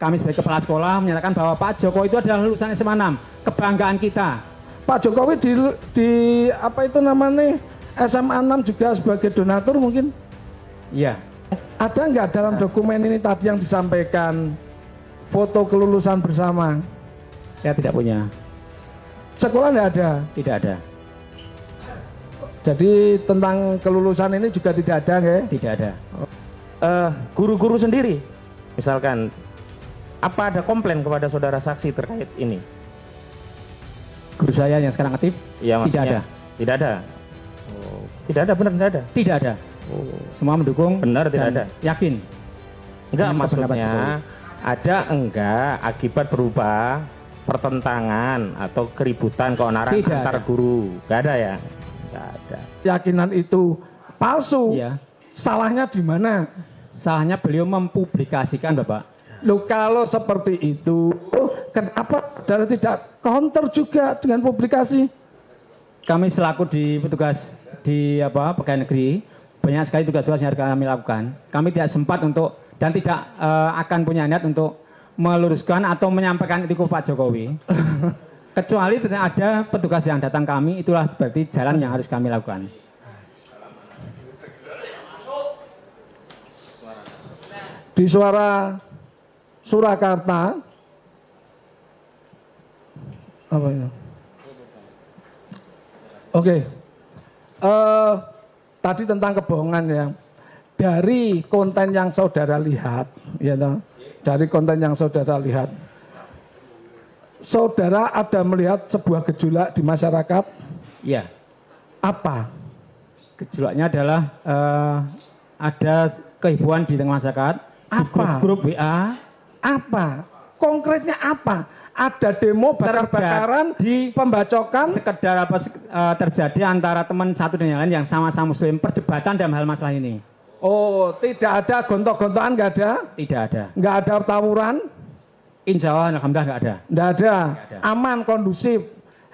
kami sebagai kepala sekolah menyatakan bahwa Pak Jokowi itu adalah lulusan SMA 6, kebanggaan kita. Pak Jokowi di apa itu namanya SMA 6 juga sebagai donatur mungkin? Iya. Ada nggak dalam dokumen ini tadi yang disampaikan foto kelulusan bersama? Saya tidak punya. Sekolah nggak ada? Tidak ada. Jadi tentang kelulusan ini juga tidak ada, nggak? Tidak ada. Guru-guru sendiri, misalkan, apa ada komplain kepada saudara saksi terkait ini? Guru saya yang sekarang aktif? Ya, tidak ada. Tidak ada. Oh, tidak ada, benar tidak ada. Tidak ada. Oh. Semua mendukung. Benar tidak dan ada. Yakin. Enggak, Dengan pendapat maksudnya ada enggak akibat berupa pertentangan atau keributan keonaran Tidak antar ada. guru? Enggak ada ya? Enggak ada. Keyakinan itu palsu. Iya. Salahnya di mana? Salahnya beliau mempublikasikan, Bapak. Loh, kalau seperti itu, kenapa saudara tidak counter juga dengan publikasi? Kami selaku di petugas di pegawai negeri, banyak sekali tugas-tugas yang harus kami lakukan. Kami tidak sempat untuk dan tidak akan punya niat untuk meluruskan atau menyampaikan itu ke Pak Jokowi. Kecuali ada petugas yang datang kami, itulah berarti jalan yang harus kami lakukan. Di Suara Surakarta, apa itu? Oke, tadi tentang kebohongan ya. Dari konten yang saudara lihat, ya toh, dari konten yang saudara lihat, saudara ada melihat sebuah gejolak di masyarakat? Iya. Apa? Gejolaknya adalah ada kehebohan di tengah masyarakat. Apa? Di grup WA. Apa? Konkretnya apa? Ada demo bakar-bakaran di pembacokan? Sekedar terjadi antara teman satu dan yang lain yang sama-sama muslim, perdebatan dalam hal masalah ini. Oh, tidak ada gontok-gontokan, nggak ada? Tidak ada. Nggak ada tawuran? Insya Allah, alhamdulillah nggak ada. Nggak ada. Nggak ada. Aman, kondusif.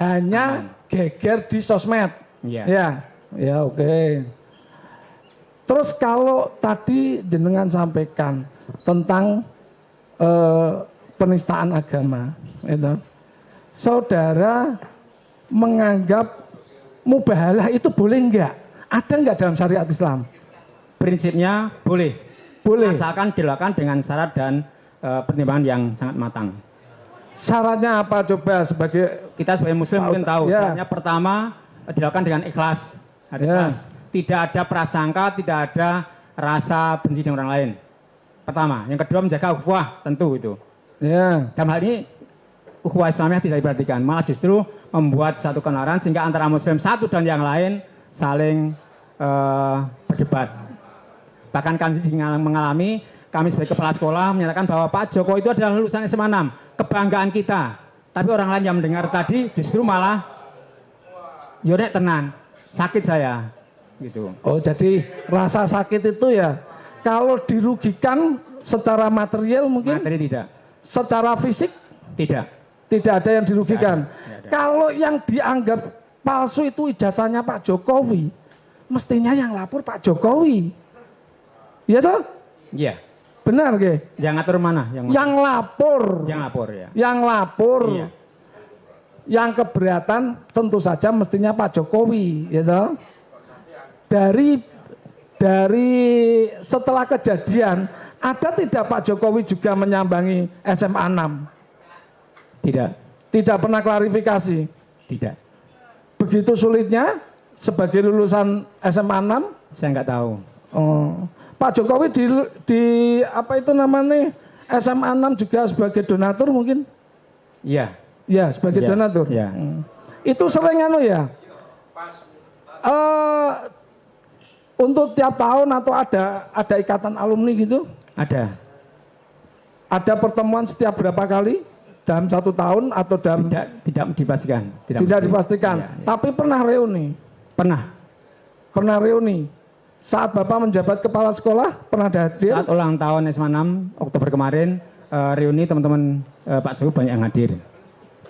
Hanya geger di sosmed. Iya. Ya, oke. Terus kalau tadi jenengan sampaikan tentang penistaan agama, itu, saudara menganggap mubahalah itu boleh nggak? Ada nggak dalam syariat Islam? Prinsipnya boleh. Boleh. Asalkan dilakukan dengan syarat dan pertimbangan yang sangat matang. Syaratnya apa coba sebagai Kita sebagai muslim mungkin tahu. Ya. Syaratnya pertama dilakukan dengan ikhlas. Ada Ya. ikhlas. Tidak ada prasangka, tidak ada rasa benci dengan orang lain. Pertama. Yang kedua menjaga ukhuwah, tentu itu. ya, Dalam hal ini ukhuwah Islamiyah tidak diperhatikan, malah justru membuat satu keonaran sehingga antara muslim satu dan yang lain saling berdebat. Bahkan kami mengalami, kami sebagai kepala sekolah menyatakan bahwa Pak Jokowi itu adalah lulusan SMA 6, kebanggaan kita. Tapi orang lain yang mendengar tadi justru malah yonek tenan, sakit saya gitu. oh jadi rasa sakit itu ya kalau dirugikan secara material mungkin, Materi tidak. secara fisik Tidak. tidak ada yang dirugikan. Tidak ada. Kalau yang dianggap palsu itu ijazahnya Pak Jokowi, mestinya yang lapor Pak Jokowi. Iya toh? Iya. Benar ge? Yang ngatur mana? Yang lapor. Yang lapor ya. Yang lapor. Iya. Yang keberatan tentu saja mestinya Pak Jokowi, ya toh? Dari setelah kejadian, ada tidak Pak Jokowi juga menyambangi SMA 6? Tidak. Tidak pernah klarifikasi. Tidak. Begitu sulitnya sebagai lulusan SMA 6? Saya nggak tahu. Oh. Pak Jokowi di apa itu namanya SMA 6 juga sebagai donatur mungkin? Iya. Ya, sebagai Iya, donatur. iya. Itu sering anu ya? Untuk tiap tahun atau ada ikatan alumni gitu? Ada. Ada pertemuan setiap berapa kali? Dalam 1 tahun atau dalam Tidak dipastikan. tidak mesti. dipastikan. Iya, iya. Tapi pernah reuni. Pernah Reuni. Saat Bapak menjabat kepala sekolah pernah hadir? saat ulang tahun SMA 6 Oktober kemarin, reuni teman-teman Pak Jokowi banyak yang hadir.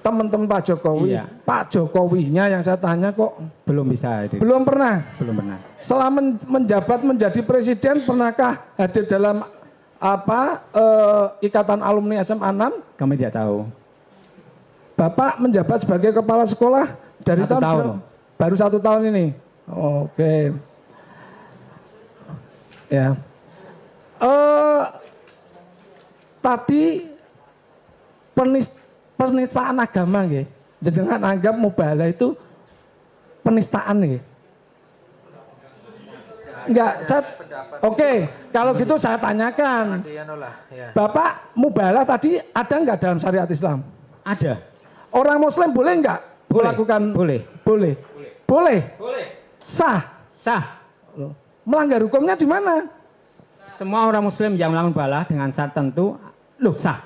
Teman-teman Pak Jokowi, Iya. Pak Jokowinya yang saya tanya kok Belum bisa hadir. belum pernah. Belum pernah. Selama menjabat menjadi presiden pernahkah hadir dalam Ikatan Alumni SMA 6? Kami tidak tahu. Bapak menjabat sebagai kepala sekolah dari 1 tahun. berapa? Baru 1 tahun ini. Oke. Ya. Tadi penistaan agama nggih. Jenengan anggap mubahalah itu penistaan nggih. Enggak, oke, kalau gitu saya tanyakan. Bapak mubahalah tadi ada enggak dalam syariat Islam? Ada. Orang Muslim boleh enggak melakukan? Boleh. Boleh. Boleh. Sah. Sah. Melanggar hukumnya di mana? Semua orang Muslim yang melakukan mubahalah dengan syarat tertentu, sah.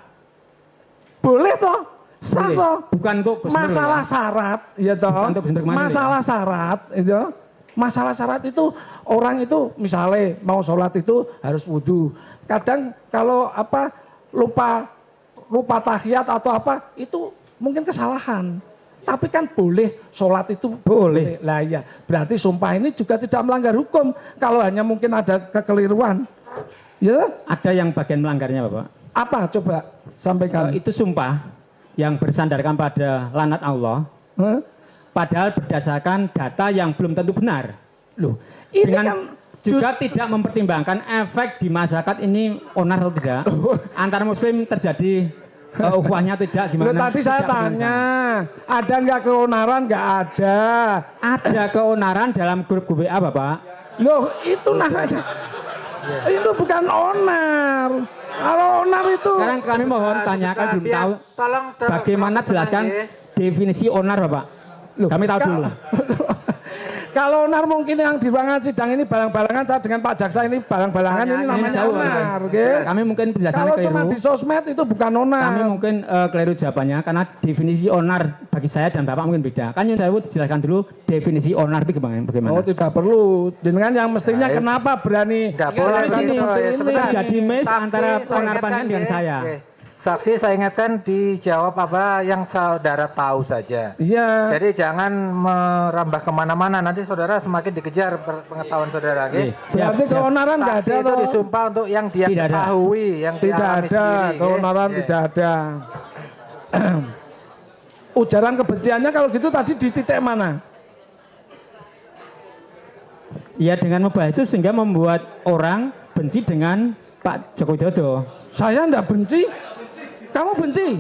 Boleh toh? Sah Boleh. toh? Bukan kok Masalah syarat, ya toh. Bukan untuk bentuk mandiri. Masalah syarat, itu. Masalah syarat itu orang itu misalnya mau sholat itu harus wudhu. Kadang kalau lupa tahiyat atau apa itu mungkin kesalahan. Tapi kan boleh sholat itu boleh. Lah ya, berarti sumpah ini juga tidak melanggar hukum. Kalau hanya mungkin ada kekeliruan, ya. Ada yang bagian melanggarnya, Bapak. Apa coba sampaikan? Itu sumpah yang bersandarkan pada laknat Allah. Padahal berdasarkan data yang belum tentu benar. Loh, ini Dengan kan juga tidak mempertimbangkan efek di masyarakat ini onar atau tidak. Antar Muslim terjadi ukhuwahnya tidak gimana? Loh, tadi saya tanya, ada nggak keonaran? Nggak ada. Ada keonaran dalam grup WA, Bapak. Loh, itu namanya. Itu bukan onar. Kalau onar itu. Sekarang kami mohon tanyakan belum tahu. Bagaimana jelaskan definisi onar, Bapak? Loh, kami tahu dulu. Kalau onar mungkin yang di ruangan sidang ini balang-balangan, saya dengan Pak Jaksa ini balang-balangan, ini namanya onar. Kami mungkin penjelasannya Kalau keliru. cuma di sosmed itu bukan onar. Kami mungkin keliru jawabannya karena definisi onar bagi saya dan Bapak mungkin beda. Kan yang saya dijelaskan dulu definisi onar itu bagaimana? Oh, tidak perlu. Dengan yang mestinya kenapa berani terjadi mes antara onar panjang dengan saya. Saksi saya ingatkan dijawab apa yang saudara tahu saja. Iya. Jadi jangan merambah kemana-mana, nanti saudara semakin dikejar pengetahuan saudara. Berarti keonaran nggak ada itu disumpah untuk yang dia Tidak ada. ketahui, yang Tidak dialami ada, sendiri, keonaran tidak ada. Ujaran kebenciannya kalau gitu tadi di titik mana? Ya dengan mubahalah itu sehingga membuat orang benci dengan Pak Joko Widodo. Saya enggak benci. Kamu benci?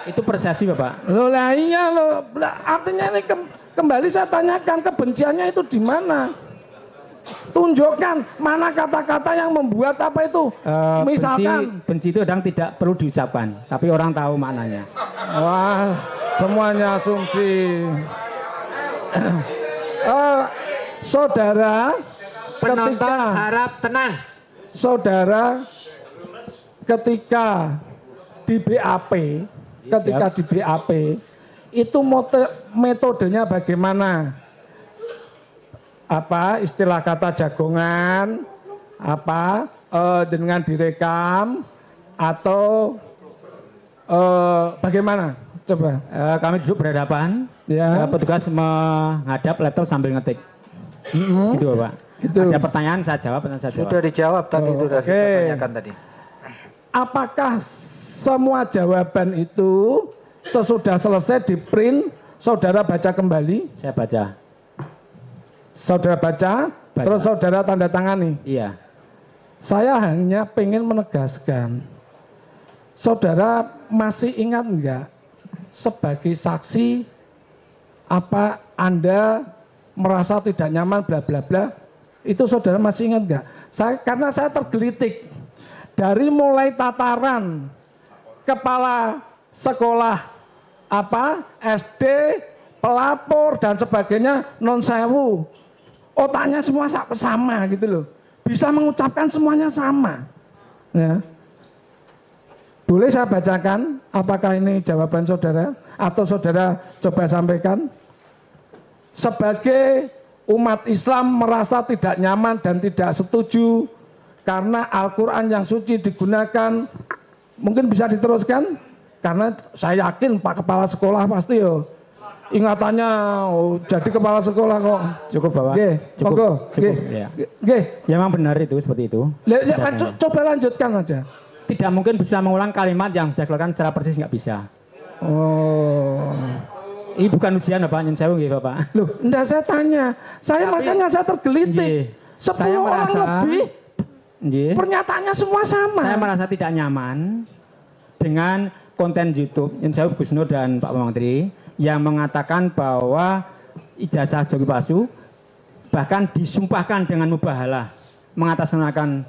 Itu persepsi, Bapak. Loh lah iya loh. Artinya ini kembali saya tanyakan kebenciannya itu di mana? Tunjukkan mana kata-kata yang membuat apa itu. Misalkan benci itu kadang tidak perlu diucapkan, tapi orang tahu maknanya. wah, semuanya asumsi. Saudara, Penonton harap tenang. Saudara ketika di BAP, itu metodenya bagaimana? Apa istilah kata jagongan? Apa dengan direkam atau bagaimana? Coba. Kami duduk berhadapan, Ya. petugas menghadap laptop sambil ngetik. Gitu, Bapak. Gitu. Ada pertanyaan saya jawab, pertanyaan saya jawab. Sudah dijawab tadi, itu sudah oke. ditanyakan tadi. Apakah semua jawaban itu sesudah selesai di print, saudara baca kembali? Saya baca. Saudara baca, terus saudara tanda tangani. Iya. Saya hanya pengen menegaskan, saudara masih ingat enggak sebagai saksi apa Anda merasa tidak nyaman bla bla bla? Itu saudara masih ingat enggak? Karena saya tergelitik dari mulai tataran kepala sekolah apa SD, pelapor dan sebagainya non sewu. Otaknya semua sama gitu loh. Bisa mengucapkan semuanya sama. Ya. Boleh saya bacakan apakah ini jawaban saudara atau saudara coba sampaikan? Sebagai umat Islam merasa tidak nyaman dan tidak setuju karena Al-Quran yang suci digunakan, mungkin bisa diteruskan? Karena saya yakin Pak Kepala Sekolah pasti ingatannya jadi kepala sekolah kok. Cukup Bapak. Nggih, Cukup. monggo. Cukup. Nggih. Ya. Nggih. Ya memang benar itu seperti itu. Coba lanjutkan aja. Tidak mungkin bisa mengulang kalimat yang sudah dikeluarkan secara persis, nggak bisa. Oh. Ini bukan ujian Bapak, nyun sewu nggih Bapak. Loh, enggak saya tanya. Saya makanya saya tergelitik. Nggih. 10 Saya orang merasa- lebih Nggih. pernyataannya semua sama. Saya merasa tidak nyaman dengan konten YouTube Nyun sewu Gus Nur dan Pak Menteri yang mengatakan bahwa ijazah joki palsu bahkan disumpahkan dengan mubahalah, mengatasnamakan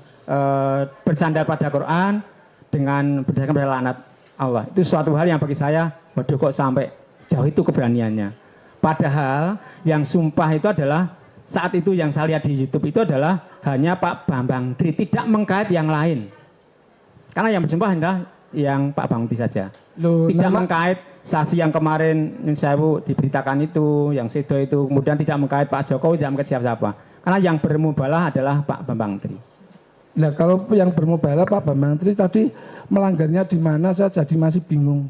bersandar pada Quran dengan berdasarkan pada laknat Allah. Itu suatu hal yang bagi saya, waduh kok sampai sejauh itu keberaniannya. Padahal yang sumpah itu adalah saat itu yang saya lihat di YouTube itu adalah hanya Pak Bambang Tri, tidak mengkait yang lain. Karena yang bersumpah adalah yang Pak Bambang Tri saja. Loh, Tidak nama- mengkait saksi yang kemarin Nyun sewu diberitakan itu, yang Sedo itu, kemudian tidak mengkait Pak Jokowi, tidak mengkait siapa-siapa. Karena yang bermubalah adalah Pak Bambang Tri. Nah, kalau yang bermubalah Pak Bambang Tri tadi melanggarnya di mana saya jadi masih bingung.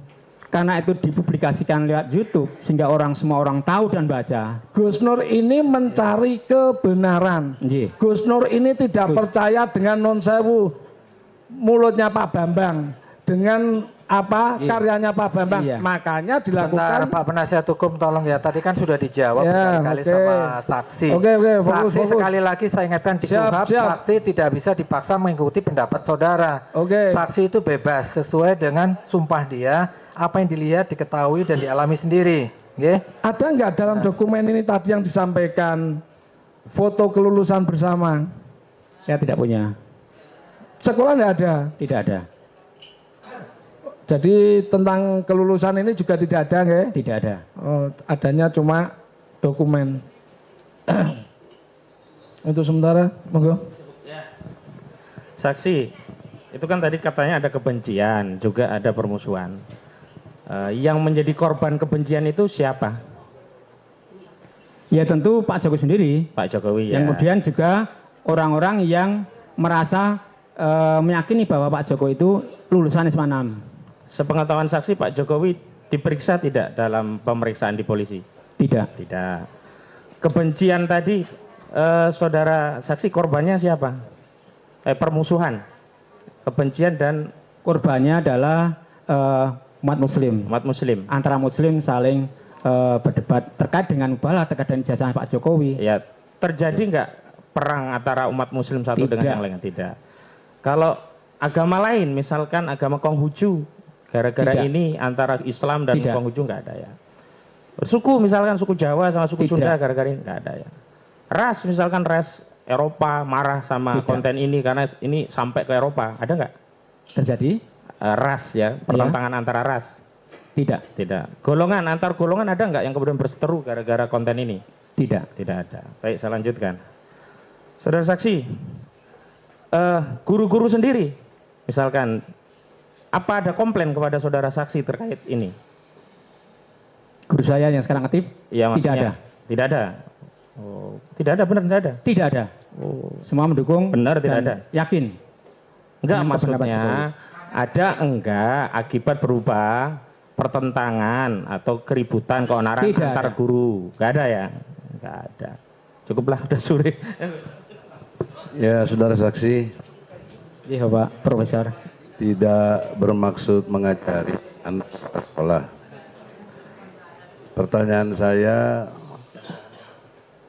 Karena itu dipublikasikan lewat YouTube sehingga semua orang tahu dan baca. Gus Nur ini mencari kebenaran. Nggih. Gus Nur ini tidak Gus. percaya dengan non sewu mulutnya Pak Bambang, dengan apa Iya. karyanya Pak Bambang. Iya. Makanya Sebentar dilakukan. Pak penasihat hukum tolong ya, tadi kan sudah dijawab Ya, berkali-kali oke. sama saksi. Oke, fokus, Saksi fokus. sekali lagi saya ingatkan di Siap, KUHP, siap. saksi tidak bisa dipaksa mengikuti pendapat saudara. Oke. Saksi itu bebas sesuai dengan sumpah dia, apa yang dilihat, diketahui dan dialami sendiri. Nggih? Ada nggak dalam dokumen ini tadi yang disampaikan foto kelulusan bersama? Saya tidak punya, Sekolah nggak ada. tidak ada, Jadi tentang kelulusan ini juga tidak ada, nggih? tidak ada. Oh, adanya cuma dokumen. Untuk sementara, monggo. Saksi, itu kan tadi katanya ada kebencian, juga ada permusuhan. Yang menjadi korban kebencian itu siapa? Ya tentu Pak Jokowi sendiri. Pak Jokowi ya. Yang kemudian juga orang-orang yang merasa meyakini bahwa Pak Jokowi itu lulusan SMA 6. Sepengetahuan saksi, Pak Jokowi diperiksa tidak dalam pemeriksaan di polisi? Tidak. Tidak. Kebencian tadi, saudara saksi korbannya siapa? Permusuhan, kebencian dan Korbannya adalah umat muslim. umat muslim. Antara muslim saling berdebat terkait dengan mubalah, terkait dengan ijazah Pak Jokowi. Ya, terjadi nggak perang antara umat muslim satu Tidak. dengan yang lain? Tidak. Kalau agama lain, misalkan agama Konghucu, gara-gara Tidak. ini antara Islam dan Tidak. Konghucu nggak ada ya. Suku misalkan suku Jawa sama suku Tidak. Sunda gara-gara ini nggak ada ya. Ras misalkan ras Eropa marah sama Tidak. konten ini karena ini sampai ke Eropa, ada nggak? Terjadi? Ras ya, pertentangan antara ras. Tidak. Tidak. Golongan, antar golongan ada nggak yang kemudian berseteru gara-gara konten ini? Tidak. Tidak ada. Baik, saya lanjutkan. Saudara saksi, guru-guru sendiri, misalkan, apa ada komplain kepada saudara saksi terkait ini? Guru saya yang sekarang aktif? Ya, Tidak maksudnya, ada. Tidak ada. Oh, tidak ada, benar tidak ada. Tidak ada. Oh. Semua mendukung. Benar, tidak dan ada. Yakin. Enggak, Dengan pendapat maksudnya ada enggak akibat berubah pertentangan atau keributan keonaran Tidak antar ada. guru? Enggak ada ya? Enggak ada. Cukuplah, udah sore. Ya, saudara saksi, Iya Pak Profesor. tidak bermaksud mengajari anak sekolah. Pertanyaan saya,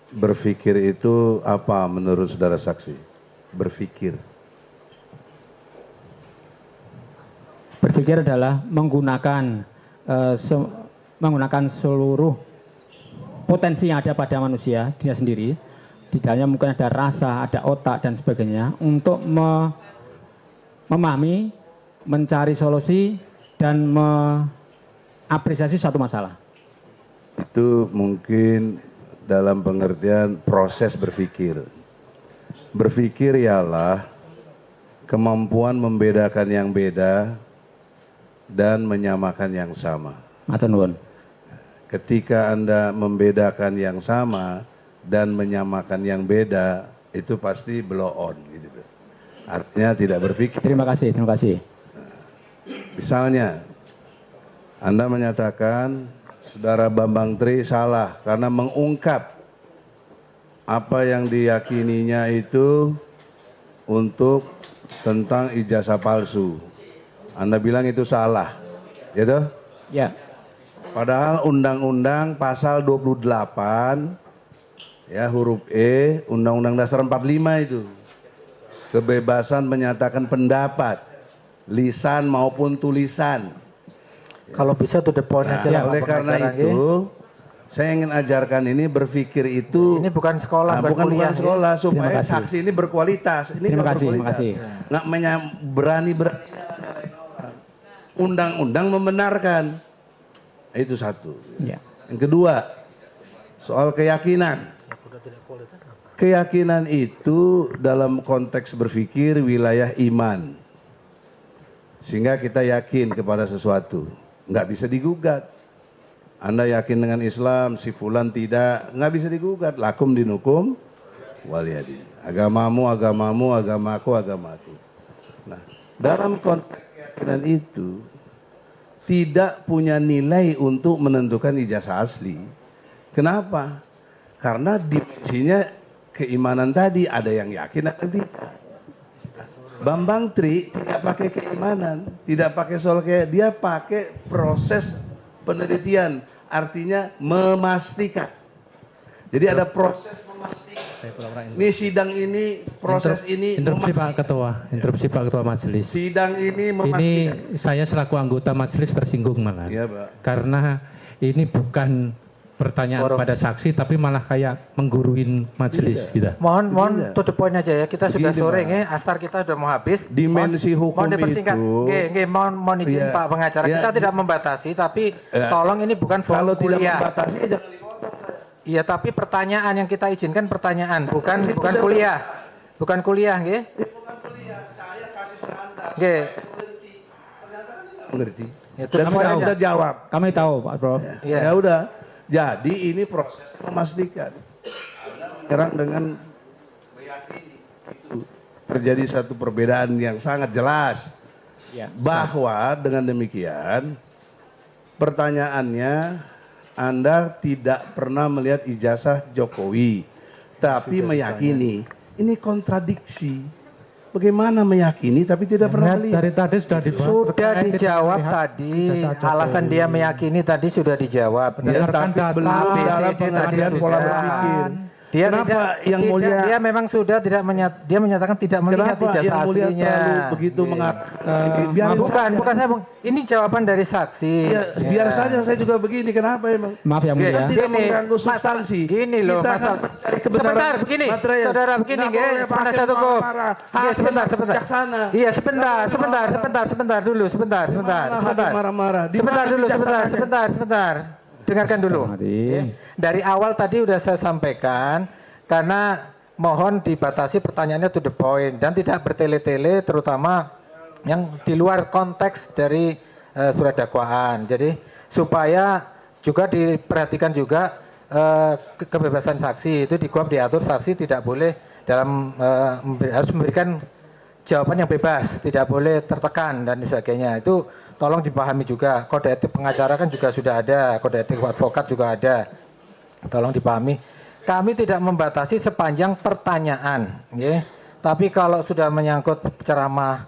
berpikir itu apa menurut saudara saksi? Berpikir. Berpikir adalah menggunakan menggunakan seluruh potensi yang ada pada manusia, dia sendiri. Di dalamnya mungkin ada rasa, ada otak dan sebagainya untuk memahami, mencari solusi dan mengapresiasi suatu masalah. Itu mungkin dalam pengertian proses berpikir. Berpikir ialah kemampuan membedakan yang beda dan menyamakan yang sama. Matur nuwun. Ketika Anda membedakan yang sama dan menyamakan yang beda, itu pasti blow on gitu. Artinya tidak berpikir. Terima kasih, terima kasih. Misalnya, Anda menyatakan Saudara Bambang Tri salah karena mengungkap apa yang diyakininya itu untuk tentang ijazah palsu. Anda bilang itu salah, gitu? Ya. Padahal Undang-Undang Pasal 28 ya huruf E Undang-Undang Dasar 45 itu kebebasan menyatakan pendapat lisan maupun tulisan. Kalau bisa to the point aja lah. Oleh Pak karena pengacara, itu nggih. saya ingin ajarkan ini berpikir itu Ini bukan sekolah, bukan kuliah, sekolah supaya Terima kasih. saksi ini berkualitas. Ini Terima nggak kasih, terima berkualitas. kasih. Nggak berani undang-undang membenarkan. Itu satu. Ya. Yang kedua, soal keyakinan. Keyakinan itu dalam konteks berpikir wilayah iman. Sehingga kita yakin kepada sesuatu. Nggak bisa digugat. Anda yakin dengan Islam, si fulan tidak, nggak bisa digugat. Lakum dinukum waliyadin. Agamamu, agamamu, agamaku, agamaku. Nah, dalam konteks keyakinan itu tidak punya nilai untuk menentukan ijazah asli. Kenapa? Karena dimensinya keimanan tadi ada yang yakin ada yang tidak. Bambang Tri tidak pakai keimanan, tidak pakai soal kayak dia pakai proses penelitian, artinya memastikan. Jadi ada proses memastikan. Ini sidang ini proses ini Interupsi Pak memastikan. Ketua, interupsi Pak Ketua Majelis. Sidang ini Ini memastikan. saya selaku anggota majelis tersinggung malah. Iya, Pak. Karena ini bukan pertanyaan Forum. pada saksi tapi malah kayak mengguruin majelis gitu. Mohon to the point aja ya. Kita sudah Begini, sore Pak. nggih, asar kita sudah mau habis. Dimensi hukum mohon dipersingkat. itu- Nggih, mohon izin Iya. Pak pengacara. Iya. Kita tidak membatasi tapi Ya. tolong ini bukan forum Kalau tidak kuliah. membatasi jangan dipotong. Iya, tapi pertanyaan yang kita izinkan pertanyaan, bukan kuliah. Bukan kuliah nggih. Nggih. Mengerti? Ya, Dan terus saya aja. udah jawab. Kami tahu, Pak Prof. Iya. Ya udah. Jadi ini proses memastikan. Anda menyerang dengan meyakini itu terjadi satu perbedaan yang sangat jelas. Ya. Bahwa dengan demikian pertanyaannya Anda tidak pernah melihat ijazah Jokowi, tapi meyakini. Ini kontradiksi. Bagaimana meyakini tapi tidak pernah melihat? Dari tadi sudah dibahas. Sudah terkait dijawab melihat tadi. ijazah Jokowi. Alasan dia meyakini tadi sudah dijawab. Ya, Berdasarkan tapi data, belum dalam ABCD pengertian tadi pola sudah. berpikir. Dia Kenapa tidak, yang tidak- mulia? dia memang sudah tidak dia menyatakan tidak melihat Kenapa ijazah yang mulia aslinya. terlalu begitu mengatakan? Biar bukan saya ini jawaban dari saksi. Ya, biar saja saya juga begini. Kenapa emang? Maaf yang Oke, mulia. Kan tidak mengganggu substansi. Gini loh, Kita akan Mas. mencari kebenaran Sebentar begini, material. saudara begini, Nggak nggih, boleh sebentar pakai satu kok. marah-marah. Iya, Hakim sebentar, harus sebentar. bijaksana. Iya, sebentar, Nggak boleh sebentar dulu, sebentar. Marah, hakim marah-marah. Di Sebentar mana dulu, bijaksananya? sebentar. Dengarkan dulu. Astagfirullahaladzim. Ya. Dari awal tadi udah saya sampaikan, karena mohon dibatasi pertanyaannya to the point dan tidak bertele-tele, terutama yang di luar konteks dari surat dakwaan. Jadi supaya juga diperhatikan juga kebebasan saksi itu di KUHP diatur saksi tidak boleh dalam harus memberikan jawaban yang bebas, tidak boleh tertekan dan sebagainya. Itu tolong dipahami juga. Kode etik pengacara kan juga sudah ada, kode etik advokat juga ada. Tolong dipahami. Kami tidak membatasi sepanjang pertanyaan, ya. Tapi kalau sudah menyangkut ceramah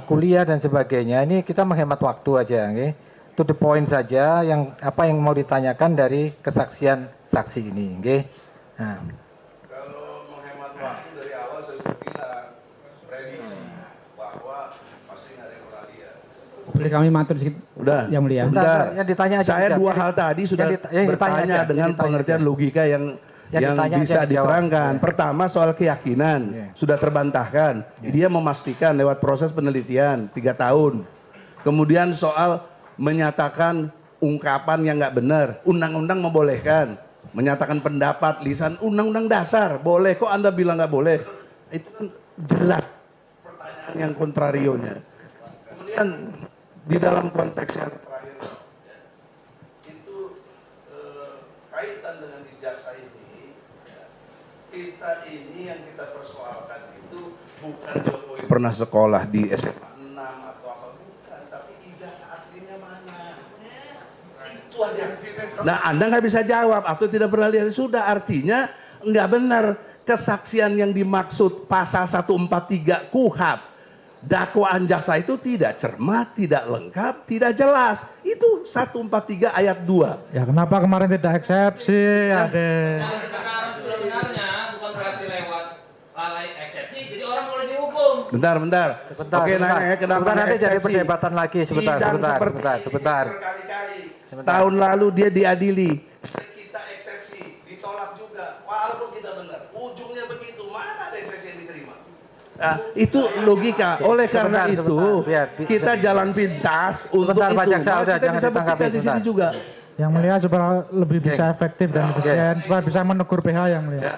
kuliah dan sebagainya, ini kita menghemat waktu aja, ya. To the point saja, yang apa yang mau ditanyakan dari kesaksian saksi ini, ya. Nah. Kalau menghemat waktu dari awal saya sudah bilang prediksi bahwa pasti nggak ada yang pernah lihat. Boleh kami matur sedikit, Udah. yang mulia. Bentar. Yang ditanya aja, Saya udah. dua hal tadi sudah yang ditanya bertanya aja, dengan yang ditanya pengertian aja. logika yang ditanya bisa aja dijawab. diterangkan. Ya. Pertama soal keyakinan sudah terbantahkan. Dia memastikan lewat proses penelitian 3 tahun. Kemudian soal menyatakan ungkapan yang nggak benar, undang-undang membolehkan. Menyatakan pendapat lisan, undang-undang dasar boleh. Kok Anda bilang nggak boleh? Itu kan jelas pertanyaan yang kontrarionya. Kemudian di dalam konteks yang terakhir itu kaitan dengan ijazah ini, kita ini yang kita persoalkan itu bukan Jokowi pernah sekolah di SMA 6 atau apa, bukan, tapi ijazah aslinya mana? Itu Itu aja. Nah, Anda nggak bisa jawab atau tidak pernah lihat, sudah artinya nggak benar. Kesaksian yang dimaksud pasal 143 KUHP, dakwaan jaksa itu tidak cermat, tidak lengkap, tidak jelas. Itu 143 ayat 2. Ya kenapa kemarin tidak eksepsi, Ade? Sekarang sebenarnya bukan berarti lewat lalai eksepsi, jadi orang boleh dihukum. Bentar. Sebentar, Oke, sebentar. nanya ya, kenapa Bukan nanti jadi eksepsi? perdebatan lagi. Sebentar. Berkali-kali. Tahun lalu dia diadili. Kita eksepsi, ditolak juga. Walaupun kita benar. Ujungnya begitu, mana ada eksepsi yang diterima? Nah, itu logika. Oleh karena Sebentar, itu, biar- kita jalan pintas untuk Sebentar, Pak itu. Jaksa, Nah, udah, kita jangan bisa ditanggapi, buktikan di sini sebentar. juga. Yang mulia supaya lebih bisa efektif dan efisien, supaya bisa menegur PH yang mulia. Ya.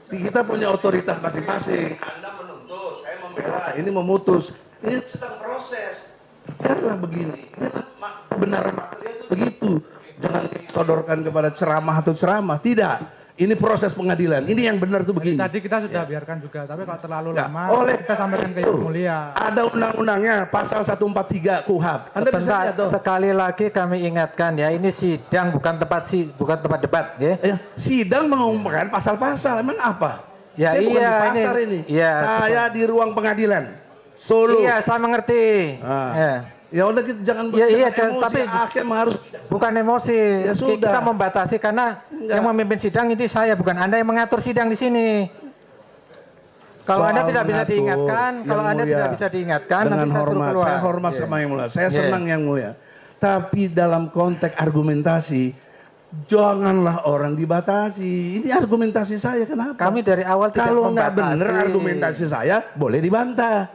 Kita punya otoritas masing-masing. Anda menuntut, saya membela, ini memutus. Ini sedang proses. Biarlah begini. Kebenaran material itu begitu. Jangan disodorkan kepada ceramah atau ceramah. Tidak. Ini proses pengadilan. Ini yang benar tuh begini. Tadi kita sudah biarkan juga, tapi kalau terlalu Ya, lama, oleh kita sampaikan ke Yang Mulia. Ada undang-undangnya pasal 143 KUHP. Anda bisa Sebentar, lihat tuh. sekali lagi kami ingatkan ya, ini sidang bukan tempat debat ya. Ya, sidang mengumumkan pasal-pasal. Emang apa? Ya, Saya bukan iya, di pasar ini. ini. Iya, Saya di ruang pengadilan. Solo. Iya, saya mengerti. Ah. Ya. Ya udah kita jangan Iya, iya, emosi, tapi hakim harus bukan emosi. Ya sudah. Kita membatasi karena yang memimpin sidang itu saya, bukan Anda yang mengatur sidang di sini. Kalau soal Anda tidak bisa mengatur, diingatkan, kalau Yang Anda Mulia, tidak bisa diingatkan, dengan nanti saya suruh hormat, keluar. saya hormat Iya. sama Yang Mulia. Saya Iya. senang Yang Mulia. Tapi dalam konteks argumentasi, janganlah orang dibatasi. Ini argumentasi saya, kenapa? Kami dari awal tidak Kalau nggak membatasi. benar argumentasi saya, boleh dibantah.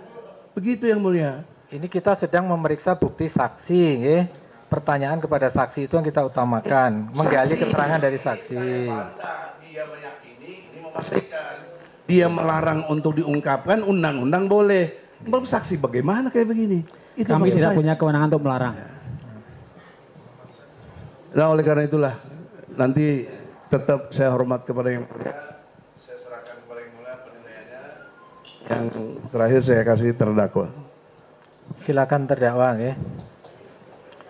Begitu Yang Mulia. Ini kita sedang memeriksa bukti saksi, ya. Pertanyaan kepada saksi itu yang kita utamakan, menggali keterangan dari saksi. Dia meyakini, ini memastikan. Dia melarang untuk diungkapkan, undang-undang boleh. Belum saksi bagaimana kayak begini? Itu Kami maksud tidak saya. punya kewenangan untuk melarang. Nah, oleh karena itulah nanti tetap saya hormat kepada Yang Mulia. Saya serahkan kepada Yang Mulia penilaiannya. Yang terakhir saya kasih terdakwa. Silakan terdakwa, ya.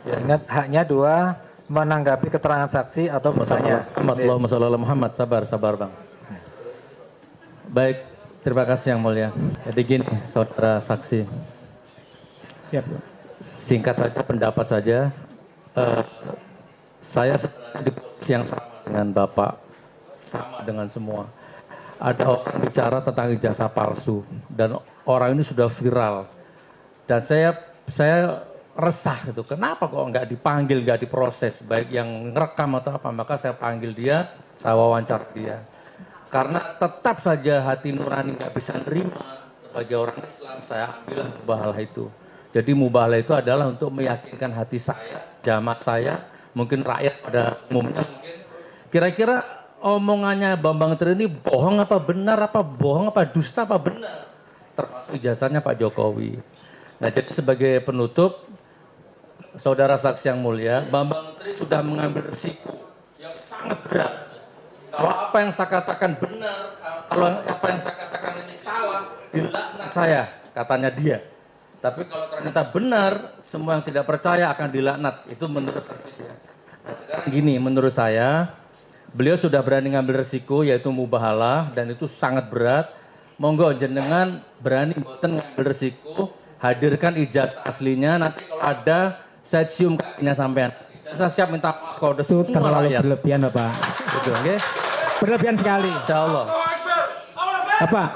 Ya, ingat haknya dua, menanggapi keterangan saksi atau bertanya. Allahumma sholli ala Muhammad. Sabar bang. Baik, terima kasih Yang Mulia. Jadi gini, saudara saksi. Siap. Bu. Singkat saja, pendapat saja. Saya sebenarnya di posisi yang sama dengan Bapak, sama dengan semua. Ada orang bicara tentang ijazah palsu dan orang ini sudah viral. Dan saya resah gitu. Kenapa kok nggak dipanggil, nggak diproses, baik yang ngerekam atau apa? Maka saya panggil dia, saya wawancara dia. Karena tetap saja hati nurani nggak bisa nerima sebagai orang Islam, saya ambil mubahalah itu. Jadi mubahalah itu adalah untuk meyakinkan hati saya, jamaah saya, mungkin rakyat pada umumnya mungkin. Kira-kira omongannya Bambang Tri ini bohong apa benar, apa bohong apa dusta apa benar? Termasuk ijazahnya Pak Jokowi. Nah, jadi sebagai penutup, saudara saksi yang mulia, Bambang Tri sudah mengambil risiko yang sangat berat. Kalau apa yang saya katakan benar, kalau apa yang saya katakan ini salah, dilaknat saya, katanya dia. Tapi kalau ternyata benar, semua yang tidak percaya akan dilaknat. Itu menurut versinya. Nah, sekarang gini, menurut saya, beliau sudah berani ngambil risiko, yaitu mubahalah, dan itu sangat berat. Monggo jenengan berani mboten ngambil risiko, hadirkan ijazah aslinya, nanti kalau ada, saya cium kakinya sampean. Dan saya siap minta maaf kalau udah Itu semua terlalu rakyat. berlebihan, Bapak. Gitu, oke? Berlebihan sekali. Insya Allah. Bapak,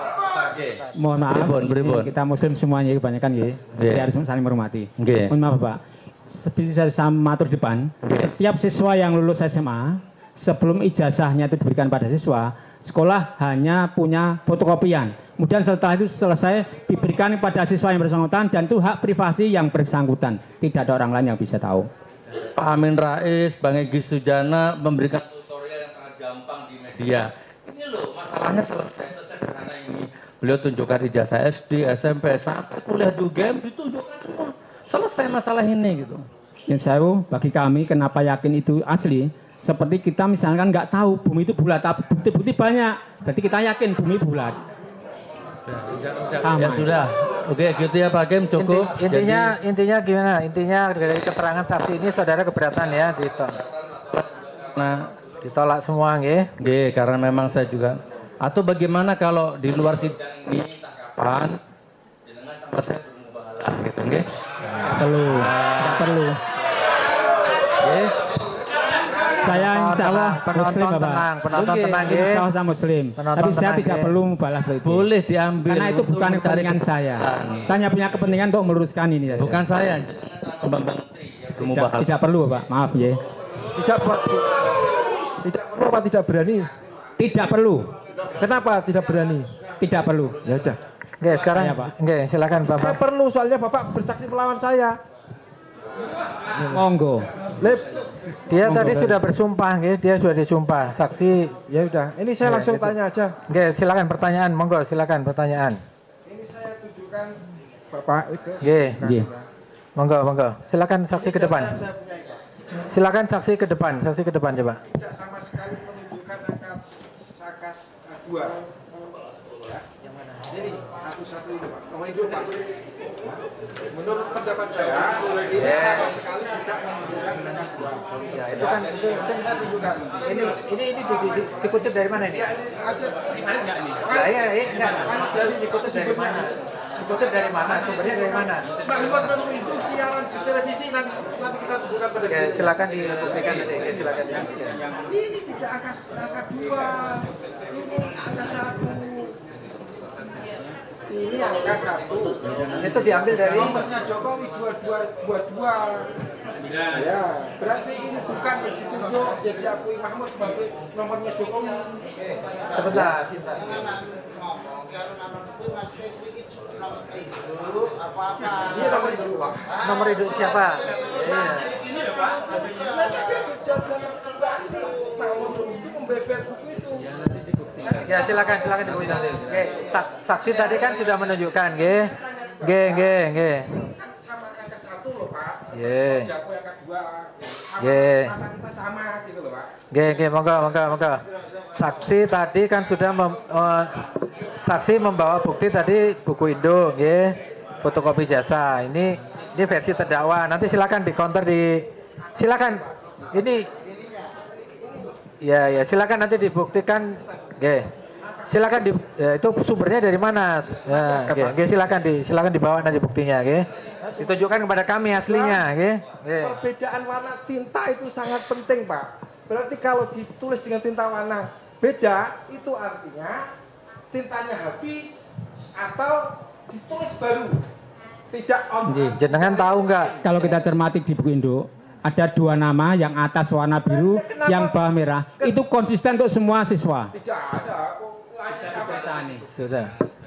mohon maaf. Pripun. Kita Muslim semuanya kebanyakan ya. Iya. Kita harus saling menghormati. Nggih. Mohon maaf, Bapak. Seperti saya matur depan, setiap siswa yang lulus SMA, sebelum ijazahnya itu diberikan pada siswa, sekolah hanya punya fotokopian. Kemudian setelah itu selesai diberikan kepada siswa yang bersangkutan dan itu hak privasi yang bersangkutan. Tidak ada orang lain yang bisa tahu. Pak Amin Rais, Bang Egy Sujana memberikan tutorial yang sangat gampang di media. Ini loh, masalahnya selesai sesederhana ini. Beliau tunjukkan ijazah SD, SMP, sampai kuliah di UGM, ditunjukkan semua. Selesai masalah ini gitu. Yang saya bagi kami kenapa yakin itu asli, seperti kita misalkan nggak tahu bumi itu bulat, tapi bukti-bukti banyak. Berarti kita yakin bumi bulat. Sama. Ya sudah. Oke, gitu ya Pak Hakim, cukup. Intinya gimana? Intinya dari keterangan saksi ini saudara keberatan ya ditolak semua nggih. Nggih, karena memang saya juga. Atau bagaimana kalau di luar sidang ini tanggapan dengan sama saya bermubahalah gitu nggih. Tidak perlu. Nggih. Saya insya Allah Muslim Bapak. Penonton Oke, tenang Insya nggih. Allah saya Muslim. Penonton Tapi saya tenang, tidak ya. perlu mubalah seperti itu. Boleh diambil. Karena itu untuk bukan mencari kepentingan saya. Saya hanya punya kepentingan untuk meluruskan ini saja. Bukan saya. Bambang bermubahalah. Tidak perlu Bapak, maaf ya. Tidak perlu apa tidak berani? Tidak perlu. Kenapa tidak berani? Tidak perlu. Ya udah. Nggih, sekarang Saya, Pak. nggih silakan Saya Bapak. perlu soalnya Bapak bersaksi melawan saya. Monggo. Lip. Dia tadi sudah bersumpah nggih, dia sudah disumpah. Saksi Ya udah. Ini saya langsung gitu. tanya aja. nggih, silakan pertanyaan. Monggo silakan pertanyaan. Ini saya tunjukkan Bapak itu. Nggih. Nggih. Monggo. Silakan saksi ke depan. Saya punya itu. Silakan saksi ke depan coba. Tidak sama sekali menunjukkan angka sakas 2. Ya. Ini satu-satu ini Pak. Nomor itu Pak. Menurut pendapat saya, ini sama sekali tidak menunjukkan angka 2. Ya, itu kan Saya tunjukkan. ini dikutip dari mana ini? Ya ini aja. Saya enggak. Kan dari Dikutip dari mana? Dikutip dari mana? Sumbernya dari mana? Mbak itu siaran di televisi nanti kita tunjukkan pada Oke, silakan dibuktikan nanti. Oke, silakan. Ini tidak angka 2. Ini angka 1. Ini angka 1. Itu diambil dari Nomornya Jokowi 2222. Ya, berarti ini bukan ditunjuk jadi diakui Mahmud sebagai nomornya Jokowi. sebentar. Iya nomor itu Pak. Nomor hidup siapa? Iya. Nah, tapi jangan asli. Nomor itu membeber buku itu. Ya, silakan dibuktikan. Oke, saksi tadi kan sudah menunjukkan, nggih. Nggih. Sama angka 1 loh Pak. Nggih. Jokowi angka 2. Nggih. Angka kita sama gitu loh Pak. Nggih, monggo. Saksi tadi kan sudah saksi membawa bukti tadi buku Indo, nggih. Fotokopi jasa. Ini versi terdakwa. Nanti silakan di counter silakan. Ini ya silakan nanti dibuktikan, nggih. Silakan itu sumbernya dari mana? Ya, nggih, silakan dibawa nanti buktinya, nggih. Ditunjukkan kepada kami aslinya, nggih. Perbedaan warna tinta itu sangat penting, Pak. Berarti kalau ditulis dengan tinta warna beda, itu artinya tintanya habis atau ditulis baru. Tidak on. Jenengan tahu nggak? Kalau kita cermati di buku Indo, ada 2 nama, yang atas warna biru, yang bawah merah. Itu konsisten untuk semua siswa. Tidak ada.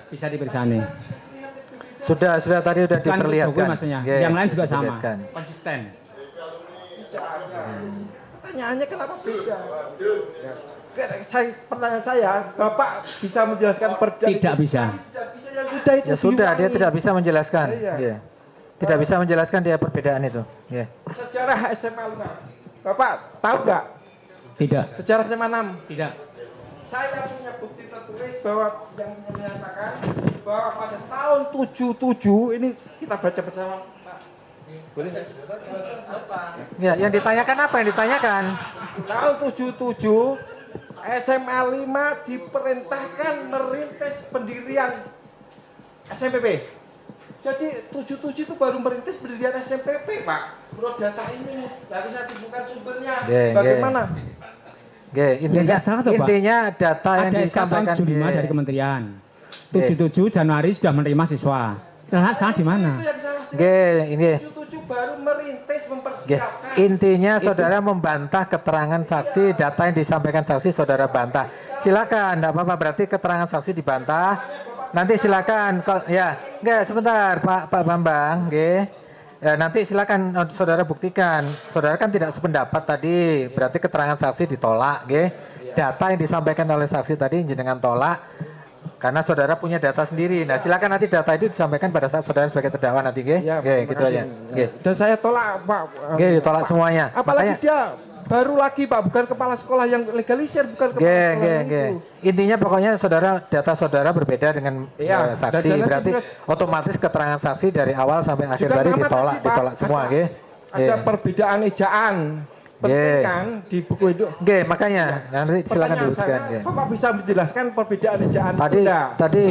Bisa dipersani. Sudah tadi sudah Bukan diperlihatkan. Jokowi maksudnya. Nggih, Yang lain juga sama. diperlihatkan. Konsisten. Tidak ada. Pertanyaannya kenapa beda? Pertanyaan saya, Bapak bisa menjelaskan perbedaan? Tidak bisa. Tidak bisa, yang sudah itu Ya sudah, dia diulangi. tidak bisa menjelaskan. Iya. Iya. Tidak bisa menjelaskan dia perbedaan itu. Iya. Sejarah SMA 5. Bapak tahu nggak? Tidak. Sejarah SMA 6. Tidak. Saya punya bukti tertulis bahwa yang menyatakan bahwa pada tahun 77 ini kita baca bersama Pak. Boleh nggak? Ya, yang ditanyakan apa yang ditanyakan? Tahun 77 SMA 5 diperintahkan merintis pendirian SMPP. Jadi 77 itu baru merintis pendirian SMPP, Pak. Menurut data ini, dari saya bukan sumbernya. Bagaimana? Intinya, nggak salah, Pak. intinya data yang Ada SK tahun disampaikan 75 dari kementerian. 77 Januari sudah menerima siswa. Salah di mana? Itu yang salah. ini 77 baru merintis mempersiapkan. intinya saudara membantah keterangan saksi, data yang disampaikan saksi saudara bantah. Silakan, enggak apa-apa, berarti keterangan saksi dibantah. Nanti silakan, ya, enggak sebentar Pak Bambang, nggih. Ya, nanti silakan saudara buktikan. Saudara kan tidak sependapat tadi, berarti keterangan saksi ditolak, nggih. Data yang disampaikan oleh saksi tadi jenengan tolak. Karena saudara punya data sendiri. Nah, silakan nanti data itu disampaikan pada saat saudara sebagai terdakwa nanti, nggih. Ya, Nggih, gitu aja. Nggih. Dan saya tolak, Pak. Nggih, ditolak semuanya. Apalagi Makanya- dia baru lagi Pak, bukan kepala sekolah yang legalisir, bukan kepala sekolah yang itu. Intinya pokoknya data saudara berbeda dengan Iya, saksi, dan berarti otomatis keterangan saksi dari awal sampai akhir Juga tadi nama ditolak tadi, Pak, semua, nggih. Ada perbedaan ejaan. Penting kan di buku itu. Oke, makanya nanti silakan Pertanyaan diuruskan. saya, Bapak bisa menjelaskan perbedaan ejaan Tadi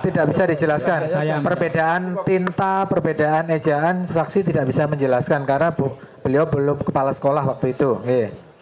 tidak bisa dijelaskan. Saya- Perbedaan tinta, perbedaan ejaan, saksi tidak bisa menjelaskan karena beliau belum kepala sekolah waktu itu. Nggih.